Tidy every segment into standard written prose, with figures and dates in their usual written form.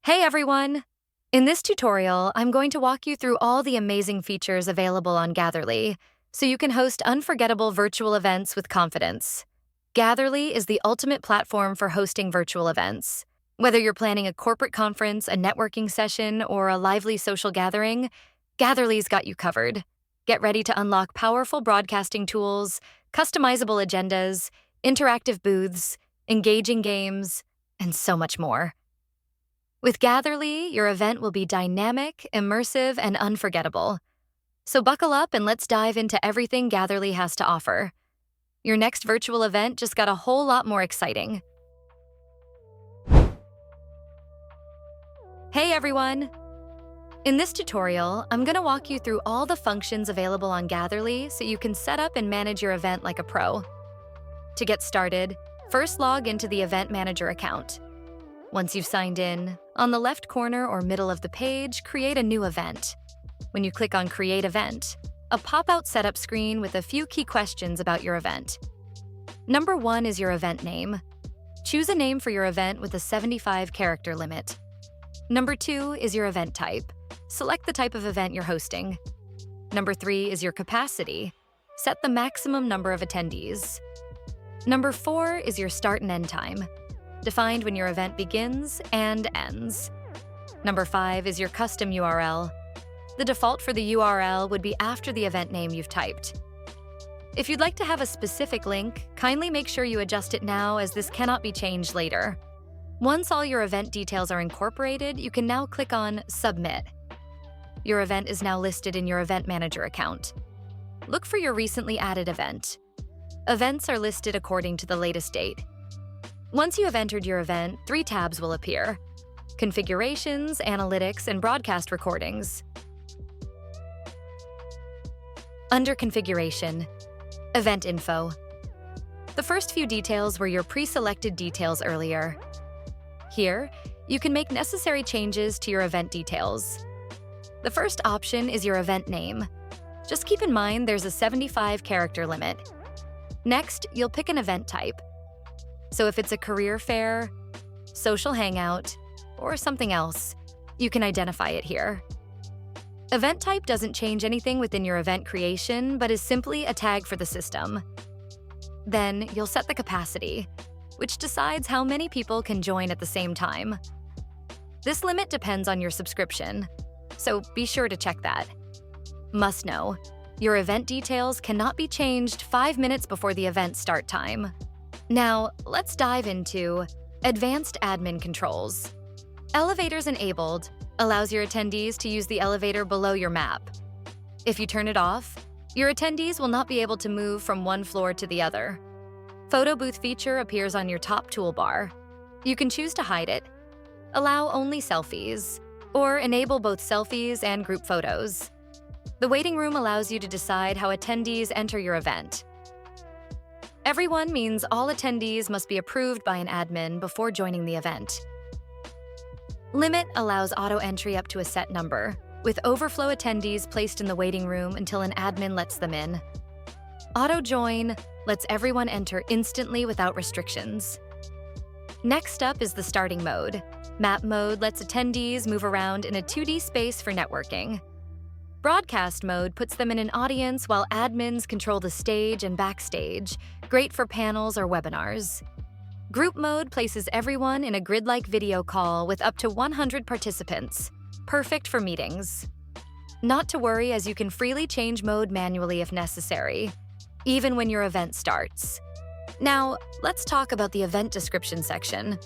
Hey everyone! In this tutorial, I'm going to walk you through all the amazing features available on Gatherly, so you can host unforgettable virtual events with confidence. Gatherly is the ultimate platform for hosting virtual events. Whether you're planning a corporate conference, a networking session, or a lively social gathering, Gatherly's got you covered. Get ready to unlock powerful broadcasting tools, customizable agendas, interactive booths, engaging games, and so much more. With Gatherly, your event will be dynamic, immersive, and unforgettable. So buckle up and let's dive into everything Gatherly has to offer. Your next virtual event just got a whole lot more exciting. Hey everyone! In this tutorial, I'm going to walk you through all the functions available on Gatherly so you can set up and manage your event like a pro. To get started, first log into the Event Manager account. Once you've signed in, on the left corner or middle of the page, create a new event. When you click on Create Event, a pop-out setup screen with a few key questions about your event. Number 1 is your event name. Choose a name for your event with a 75-character limit. Number 2 is your event type. Select the type of event you're hosting. Number 3 is your capacity. Set the maximum number of attendees. Number 4 is your start and end time, defined when your event begins and ends. Number 5 is your custom URL. The default for the URL would be after the event name you've typed. If you'd like to have a specific link, kindly make sure you adjust it now, as this cannot be changed later. Once all your event details are incorporated, you can now click on Submit. Your event is now listed in your Event Manager account. Look for your recently added event. Events are listed according to the latest date. Once you have entered your event, 3 tabs will appear: Configurations, Analytics, and Broadcast Recordings. Under Configuration, Event Info. The first few details were your pre-selected details earlier. Here, you can make necessary changes to your event details. The first option is your event name. Just keep in mind there's a 75-character limit. Next, you'll pick an event type. So if it's a career fair, social hangout, or something else, you can identify it here. Event type doesn't change anything within your event creation, but is simply a tag for the system. Then you'll set the capacity, which decides how many people can join at the same time. This limit depends on your subscription, so be sure to check that. Must know, your event details cannot be changed 5 minutes before the event start time. Now, let's dive into Advanced Admin Controls. Elevators Enabled allows your attendees to use the elevator below your map. If you turn it off, your attendees will not be able to move from one floor to the other. Photo Booth feature appears on your top toolbar. You can choose to hide it, allow only selfies, or enable both selfies and group photos. The waiting room allows you to decide how attendees enter your event. Everyone means all attendees must be approved by an admin before joining the event. Limit allows auto-entry up to a set number, with overflow attendees placed in the waiting room until an admin lets them in. Auto-join lets everyone enter instantly without restrictions. Next up is the starting mode. Map mode lets attendees move around in a 2D space for networking. Broadcast mode puts them in an audience while admins control the stage and backstage, great for panels or webinars. Group mode places everyone in a grid-like video call with up to 100 participants, perfect for meetings. Not to worry, as you can freely change mode manually if necessary, even when your event starts. Now, let's talk about the event description section.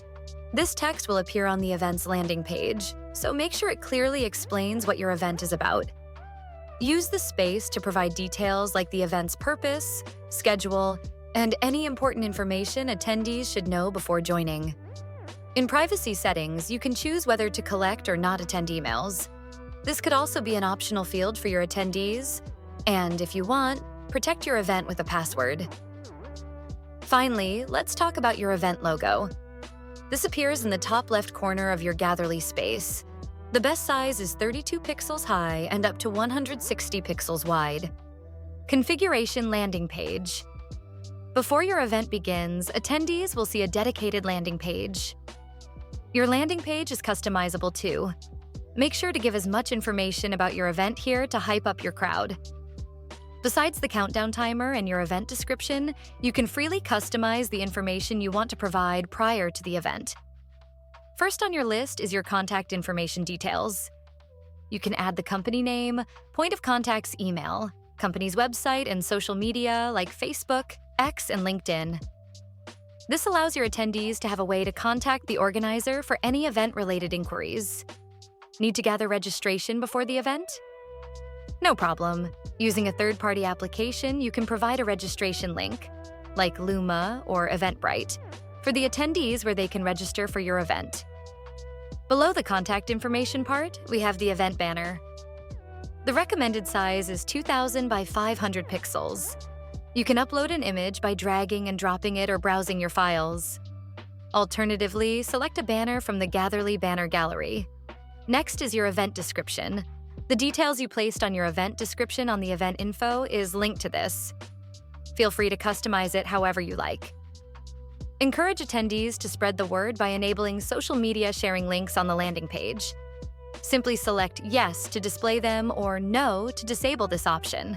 This text will appear on the event's landing page, so make sure it clearly explains what your event is about. Use the space to provide details like the event's purpose, schedule, and any important information attendees should know before joining. In privacy settings, you can choose whether to collect or not attend emails. This could also be an optional field for your attendees, and if you want, protect your event with a password. Finally, let's talk about your event logo. This appears in the top left corner of your Gatherly space. The best size is 32 pixels high and up to 160 pixels wide. Configuration landing page. Before your event begins, attendees will see a dedicated landing page. Your landing page is customizable too. Make sure to give as much information about your event here to hype up your crowd. Besides the countdown timer and your event description, you can freely customize the information you want to provide prior to the event. First on your list is your contact information details. You can add the company name, point of contact's email, company's website, and social media like Facebook, X, and LinkedIn. This allows your attendees to have a way to contact the organizer for any event-related inquiries. Need to gather registration before the event? No problem. Using a third-party application, you can provide a registration link, like Luma or Eventbrite, for the attendees where they can register for your event. Below the contact information part, we have the event banner. The recommended size is 2,000 by 500 pixels. You can upload an image by dragging and dropping it or browsing your files. Alternatively, select a banner from the Gatherly banner gallery. Next is your event description. The details you placed on your event description on the event info is linked to this. Feel free to customize it however you like. Encourage attendees to spread the word by enabling social media sharing links on the landing page. Simply select Yes to display them or No to disable this option.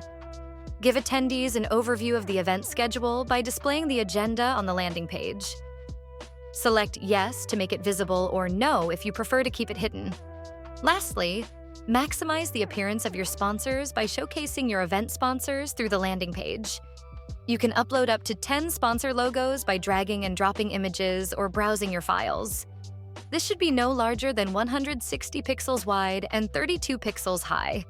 Give attendees an overview of the event schedule by displaying the agenda on the landing page. Select Yes to make it visible or No if you prefer to keep it hidden. Lastly, maximize the appearance of your sponsors by showcasing your event sponsors through the landing page. You can upload up to 10 sponsor logos by dragging and dropping images or browsing your files. This should be no larger than 160 pixels wide and 32 pixels high.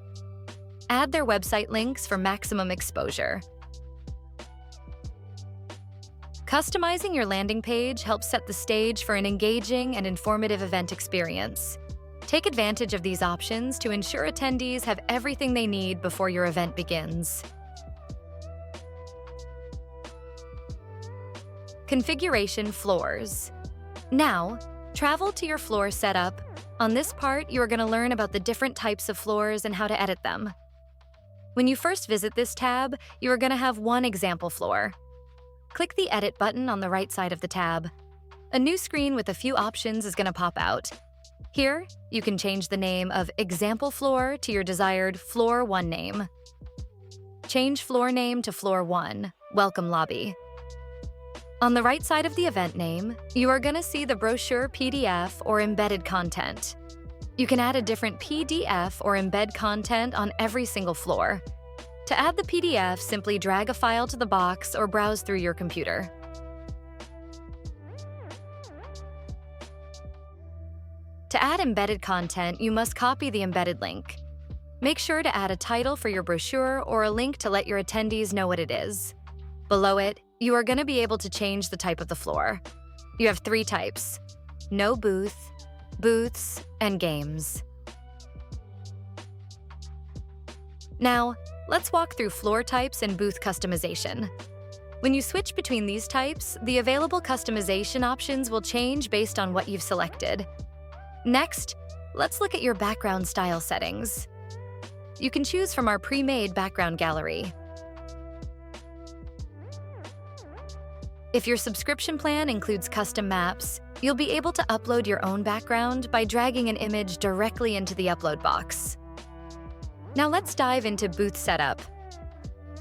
Add their website links for maximum exposure. Customizing your landing page helps set the stage for an engaging and informative event experience. Take advantage of these options to ensure attendees have everything they need before your event begins. Configuration floors. Now, travel to your floor setup. On this part, you are going to learn about the different types of floors and how to edit them. When you first visit this tab, you are going to have one example floor. Click the Edit button on the right side of the tab. A new screen with a few options is going to pop out. Here, you can change the name of Example Floor to your desired Floor 1 name. Change floor name to Floor 1, Welcome Lobby. On the right side of the event name, you are going to see the brochure PDF or embedded content. You can add a different PDF or embed content on every single floor. To add the PDF, simply drag a file to the box or browse through your computer. To add embedded content, you must copy the embedded link. Make sure to add a title for your brochure or a link to let your attendees know what it is. Below it, you are going to be able to change the type of the floor. You have 3 types: no booth, booths, and games. Now, let's walk through floor types and booth customization. When you switch between these types, the available customization options will change based on what you've selected. Next, let's look at your background style settings. You can choose from our pre-made background gallery. If your subscription plan includes custom maps, you'll be able to upload your own background by dragging an image directly into the upload box. Now let's dive into booth setup.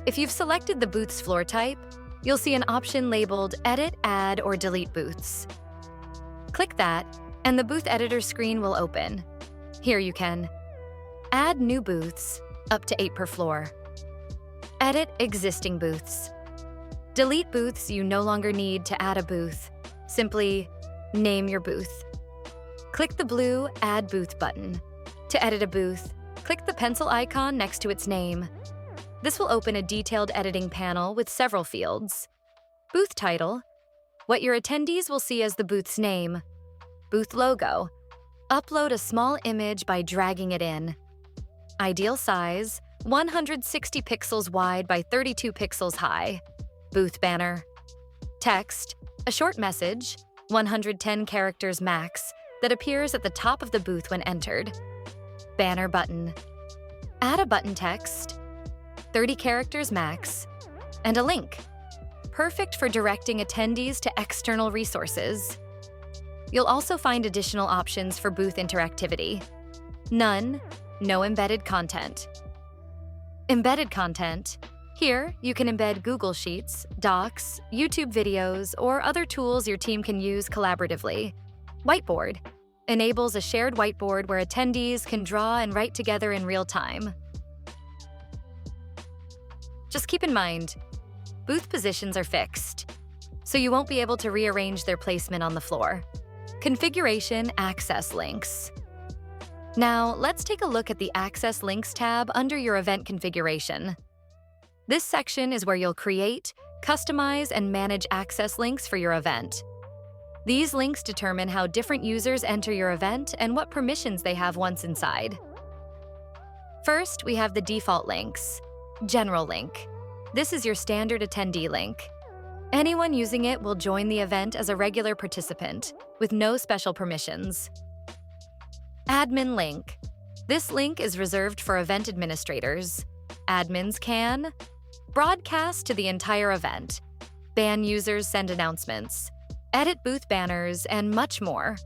If you've selected the booth's floor type, you'll see an option labeled Edit, Add, or Delete Booths. Click that, and the booth editor screen will open. Here you can add new booths, up to 8 per floor. Edit existing booths. Delete booths you no longer need to add a booth. Simply name your booth. Click the blue Add Booth button. To edit a booth, click the pencil icon next to its name. This will open a detailed editing panel with several fields. Booth title, what your attendees will see as the booth's name. Booth logo, upload a small image by dragging it in. Ideal size, 160 pixels wide by 32 pixels high. Booth banner. Text, a short message, 110 characters max, that appears at the top of the booth when entered. Banner button. Add a button text, 30 characters max, and a link. Perfect for directing attendees to external resources. You'll also find additional options for booth interactivity. None, no embedded content. Embedded content. Here, you can embed Google Sheets, Docs, YouTube videos, or other tools your team can use collaboratively. Whiteboard enables a shared whiteboard where attendees can draw and write together in real time. Just keep in mind, booth positions are fixed, so you won't be able to rearrange their placement on the floor. Configuration access links. Now, let's take a look at the Access Links tab under your event configuration. This section is where you'll create, customize, and manage access links for your event. These links determine how different users enter your event and what permissions they have once inside. First, we have the default links. General link. This is your standard attendee link. Anyone using it will join the event as a regular participant, with no special permissions. Admin link. This link is reserved for event administrators. Admins can broadcast to the entire event, ban users send announcements, edit booth banners, and much more.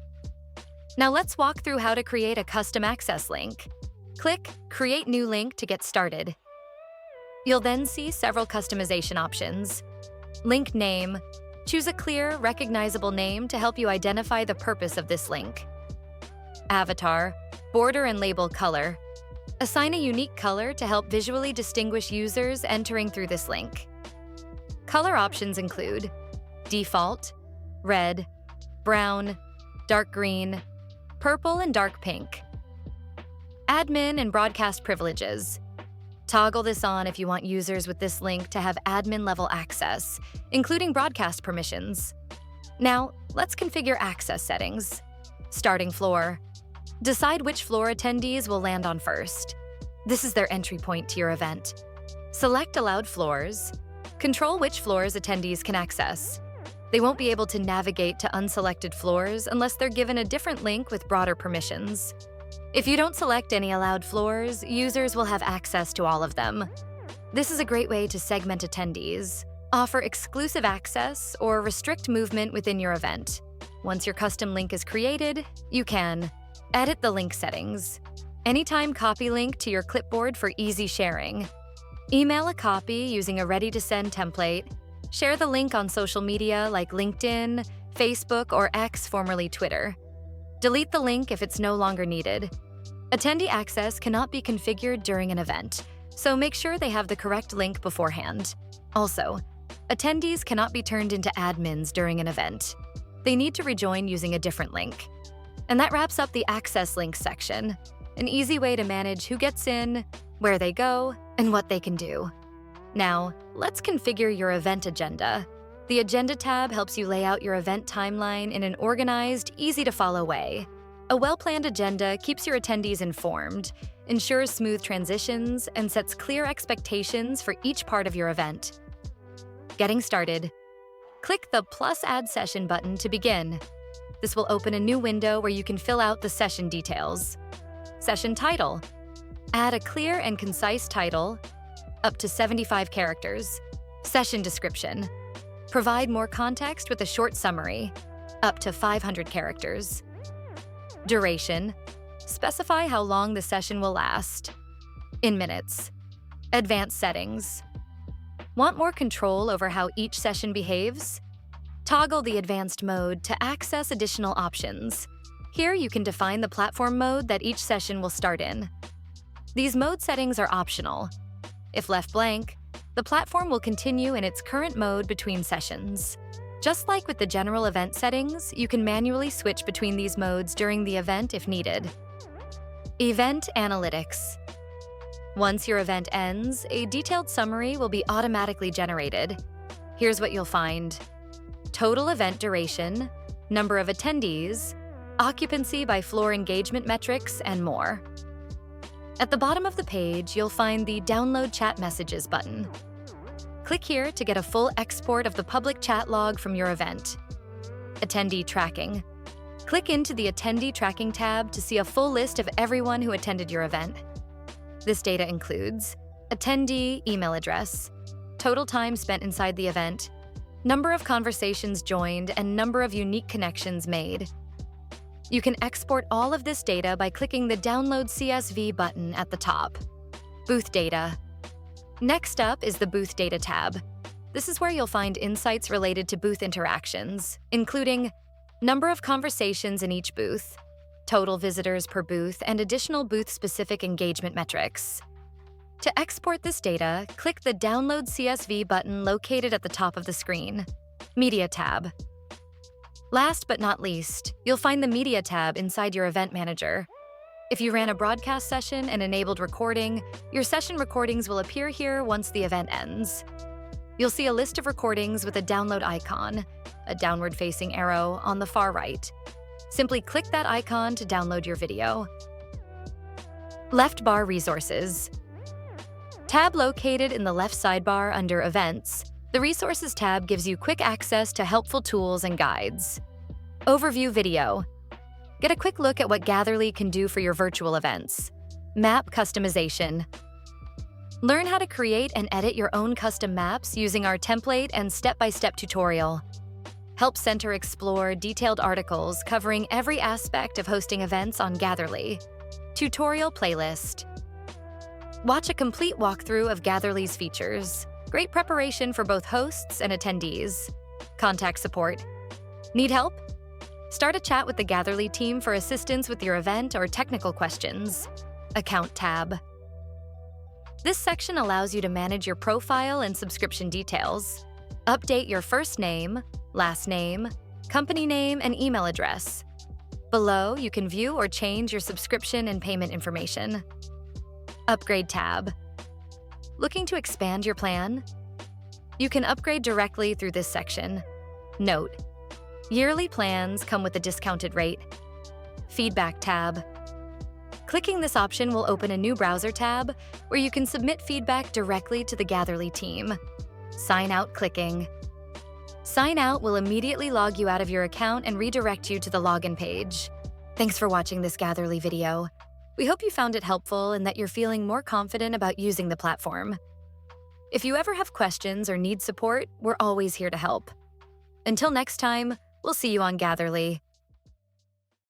Now let's walk through how to create a custom access link. Click Create New Link to get started. You'll then see several customization options. Link name. Choose a clear, recognizable name to help you identify the purpose of this link. Avatar. Border and label color. Assign a unique color to help visually distinguish users entering through this link. Color options include default, red, brown, dark green, purple, and dark pink. Admin and broadcast privileges. Toggle this on if you want users with this link to have admin-level access, including broadcast permissions. Now, let's configure access settings. Starting floor. Decide which floor attendees will land on first. This is their entry point to your event. Select allowed floors. Control which floors attendees can access. They won't be able to navigate to unselected floors unless they're given a different link with broader permissions. If you don't select any allowed floors, users will have access to all of them. This is a great way to segment attendees, offer exclusive access, or restrict movement within your event. Once your custom link is created, you can edit the link settings. Anytime copy link to your clipboard for easy sharing. Email a copy using a ready-to-send template. Share the link on social media like LinkedIn, Facebook, or X, formerly Twitter. Delete the link if it's no longer needed. Attendee access cannot be configured during an event, so make sure they have the correct link beforehand. Also, attendees cannot be turned into admins during an event. They need to rejoin using a different link. And that wraps up the access links section, an easy way to manage who gets in, where they go, and what they can do. Now, let's configure your event agenda. The Agenda tab helps you lay out your event timeline in an organized, easy-to-follow way. A well-planned agenda keeps your attendees informed, ensures smooth transitions, and sets clear expectations for each part of your event. Getting started. Click the plus Add Session button to begin. This will open a new window where you can fill out the session details. Session title. Add a clear and concise title, up to 75 characters. Session description. Provide more context with a short summary, up to 500 characters. Duration. Specify how long the session will last, in minutes. Advanced settings. Want more control over how each session behaves? Toggle the advanced mode to access additional options. Here you can define the platform mode that each session will start in. These mode settings are optional. If left blank, the platform will continue in its current mode between sessions. Just like with the general event settings, you can manually switch between these modes during the event if needed. Event analytics. Once your event ends, a detailed summary will be automatically generated. Here's what you'll find: total event duration, number of attendees, occupancy by floor engagement metrics, and more. At the bottom of the page, you'll find the Download Chat Messages button. Click here to get a full export of the public chat log from your event. Attendee tracking. Click into the Attendee Tracking tab to see a full list of everyone who attended your event. This data includes attendee email address, total time spent inside the event, number of conversations joined, and number of unique connections made. You can export all of this data by clicking the Download CSV button at the top. Booth data. Next up is the Booth Data tab. This is where you'll find insights related to booth interactions, including number of conversations in each booth, total visitors per booth, and additional booth-specific engagement metrics. To export this data, click the Download CSV button located at the top of the screen. Media tab. Last but not least, you'll find the Media tab inside your Event Manager. If you ran a broadcast session and enabled recording, your session recordings will appear here once the event ends. You'll see a list of recordings with a download icon, a downward-facing arrow, on the far right. Simply click that icon to download your video. Left bar resources. Tab located in the left sidebar under Events, the Resources tab gives you quick access to helpful tools and guides. Overview video. Get a quick look at what Gatherly can do for your virtual events. Map customization. Learn how to create and edit your own custom maps using our template and step-by-step tutorial. Help Center explore detailed articles covering every aspect of hosting events on Gatherly. Tutorial playlist. Watch a complete walkthrough of Gatherly's features. Great preparation for both hosts and attendees. Contact support. Need help? Start a chat with the Gatherly team for assistance with your event or technical questions. Account tab. This section allows you to manage your profile and subscription details. Update your first name, last name, company name, and email address. Below, you can view or change your subscription and payment information. Upgrade tab. Looking to expand your plan? You can upgrade directly through this section. Note: yearly plans come with a discounted rate. Feedback tab. Clicking this option will open a new browser tab where you can submit feedback directly to the Gatherly team. Sign out clicking. Sign out will immediately log you out of your account and redirect you to the login page. Thanks for watching this Gatherly video. We hope you found it helpful and that you're feeling more confident about using the platform. If you ever have questions or need support, we're always here to help. Until next time, we'll see you on Gatherly.